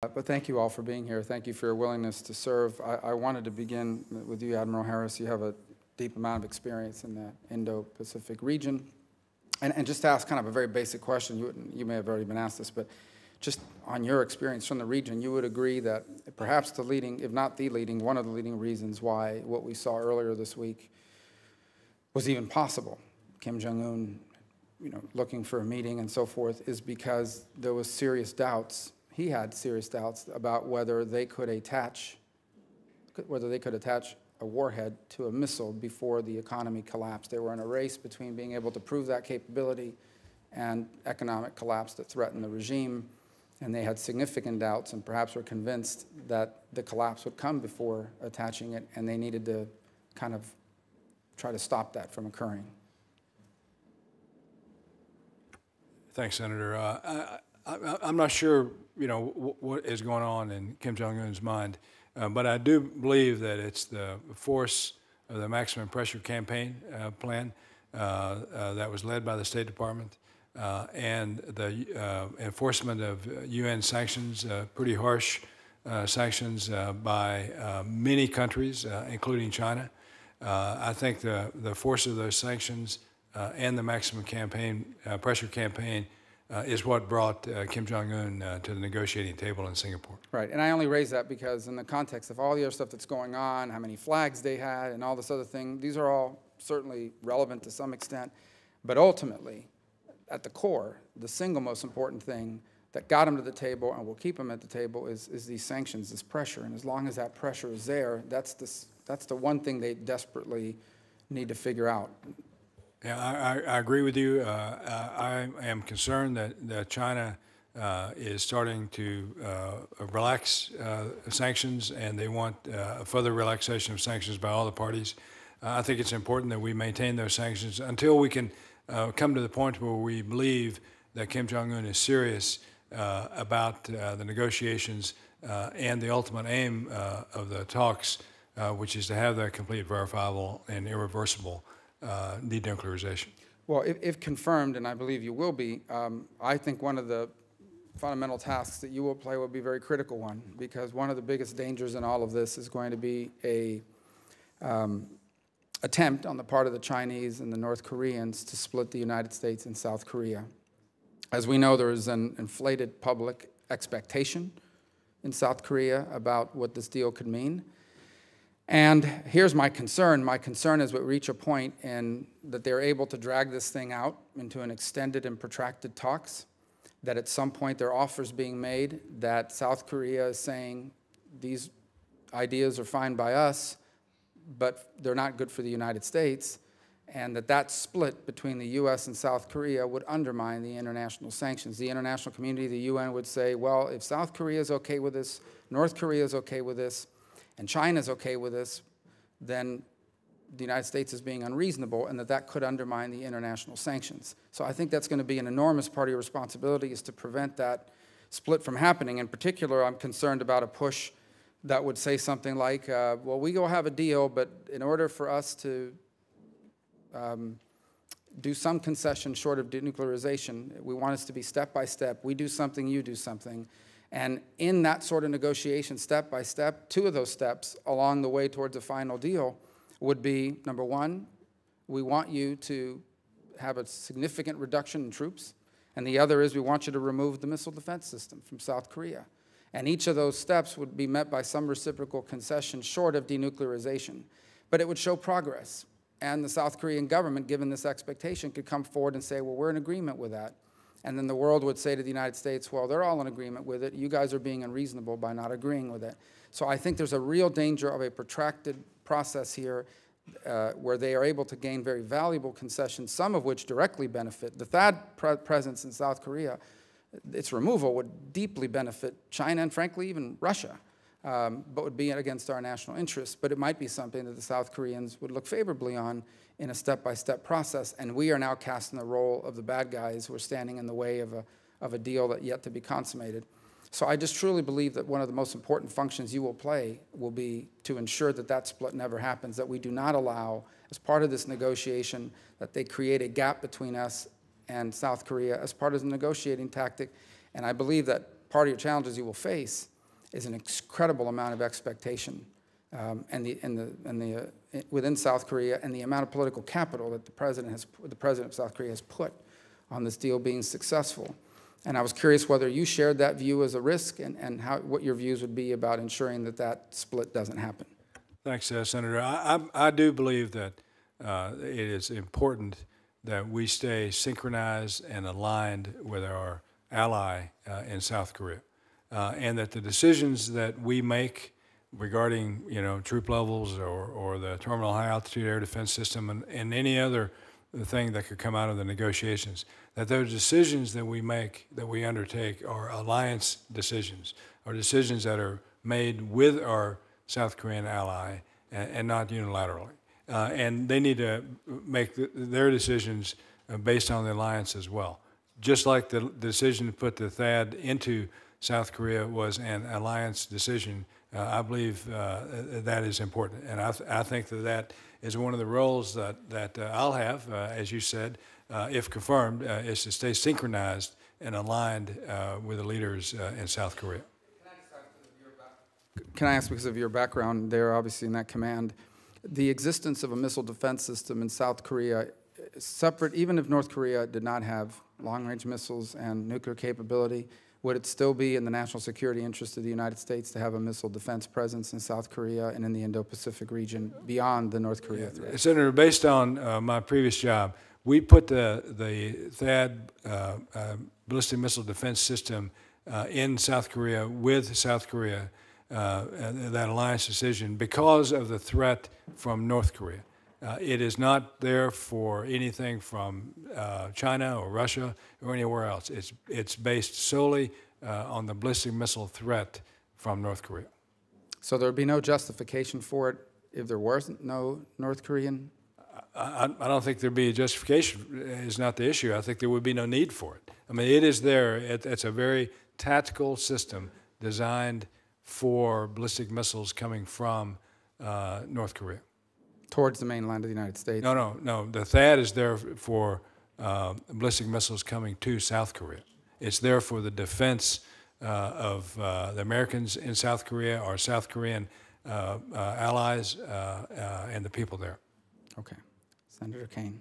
But thank you all for being here. Thank you for your willingness to serve. I wanted to begin with you, Admiral Harris. You have a deep amount of experience in the Indo-Pacific region. And just to ask kind of a very basic question, you may have already been asked this, but just on your experience from the region, you would agree that perhaps the leading, if not the leading, one of the leading reasons why what we saw earlier this week was even possible, Kim Jong-un, looking for a meeting and so forth, is because there was serious doubts. He had serious doubts about whether they could attach a warhead to a missile before the economy collapsed. They were in a race between being able to prove that capability and economic collapse that threatened the regime, and they had significant doubts and perhaps were convinced that the collapse would come before attaching it, and they needed to kind of try to stop that from occurring. Thanks, Senator. I'm not sure, what is going on in Kim Jong-un's mind, but I do believe that it's the force of the maximum pressure campaign plan that was led by the State Department and the enforcement of UN sanctions, pretty harsh sanctions by many countries, including China. I think the force of those sanctions and the maximum pressure campaign is what brought Kim Jong-un to the negotiating table in Singapore. Right, and I only raise that because in the context of all the other stuff that's going on, how many flags they had and all this other thing, these are all certainly relevant to some extent, but ultimately, at the core, the single most important thing that got them to the table and will keep them at the table is these sanctions, this pressure, and as long as that pressure is there, that's the one thing they desperately need to figure out. Yeah, I agree with you. I am concerned that China is starting to relax sanctions, and they want further relaxation of sanctions by all the parties. I think it's important that we maintain those sanctions until we can come to the point where we believe that Kim Jong-un is serious about the negotiations and the ultimate aim of the talks, which is to have that complete, verifiable, and irreversible denuclearization. Well, if confirmed, and I believe you will be, I think one of the fundamental tasks that you will play will be a very critical one, because one of the biggest dangers in all of this is going to be a attempt on the part of the Chinese and the North Koreans to split the United States and South Korea. As we know, there is an inflated public expectation in South Korea about what this deal could mean. And here's my concern. My concern is we reach a point in that they're able to drag this thing out into an extended and protracted talks, that at some point there are offers being made that South Korea is saying these ideas are fine by us, but they're not good for the United States, and that split between the U.S. and South Korea would undermine the international sanctions. The international community, the UN, would say, well, if South Korea is okay with this, North Korea is okay with this, and China's okay with this, then the United States is being unreasonable, and that could undermine the international sanctions. So I think that's going to be an enormous part of your responsibility, is to prevent that split from happening. In particular, I'm concerned about a push that would say something like, well, we go have a deal, but in order for us to do some concession short of denuclearization, we want us to be step by step. We do something, you do something. And in that sort of negotiation, step by step, two of those steps along the way towards a final deal would be, number one, we want you to have a significant reduction in troops, and the other is we want you to remove the missile defense system from South Korea. And each of those steps would be met by some reciprocal concession short of denuclearization. But it would show progress. And the South Korean government, given this expectation, could come forward and say, well, we're in agreement with that. And then the world would say to the United States, well, they're all in agreement with it. You guys are being unreasonable by not agreeing with it. So I think there's a real danger of a protracted process here where they are able to gain very valuable concessions, some of which directly benefit. The THAAD presence in South Korea, its removal would deeply benefit China and, frankly, even Russia, but would be against our national interests. But it might be something that the South Koreans would look favorably on in a step-by-step process, and we are now cast in the role of the bad guys who are standing in the way of a deal that yet to be consummated. So I just truly believe that one of the most important functions you will play will be to ensure that that split never happens, that we do not allow, as part of this negotiation, that they create a gap between us and South Korea as part of the negotiating tactic. And I believe that part of your challenges you will face is an incredible amount of expectation within South Korea, and the amount of political capital that the president of South Korea has put on this deal being successful. And I was curious whether you shared that view as a risk, and what your views would be about ensuring that that split doesn't happen. Thanks, Senator. I do believe that it is important that we stay synchronized and aligned with our ally in South Korea, and that the decisions that we make regarding, troop levels or the terminal high altitude air defense system and any other thing that could come out of the negotiations, that those decisions that we make, that we undertake, are alliance decisions, or decisions that are made with our South Korean ally and not unilaterally. And they need to make their decisions based on the alliance as well. Just like the decision to put the THAAD into South Korea was an alliance decision, I believe that is important. And I think that is one of the roles that I'll have, as you said, if confirmed, is to stay synchronized and aligned with the leaders in South Korea. Can I ask, because of your background there, obviously in that command, the existence of a missile defense system in South Korea, separate, even if North Korea did not have long-range missiles and nuclear capability, would it still be in the national security interest of the United States to have a missile defense presence in South Korea and in the Indo-Pacific region beyond the North Korea threat? Senator, based on my previous job, we put the THAAD ballistic missile defense system in South Korea with South Korea, that alliance decision, because of the threat from North Korea. It is not there for anything from China or Russia or anywhere else. It's based solely on the ballistic missile threat from North Korea. So there would be no justification for it if there wasn't no North Korean? I don't think there'd be a justification. Is not the issue. I think there would be no need for it. I mean, it is there. It's a very tactical system designed for ballistic missiles coming from North Korea. Towards the mainland of the United States? No. The THAAD is there for ballistic missiles coming to South Korea. It's there for the defense of the Americans in South Korea, our South Korean allies, and the people there. Okay. Senator Kaine.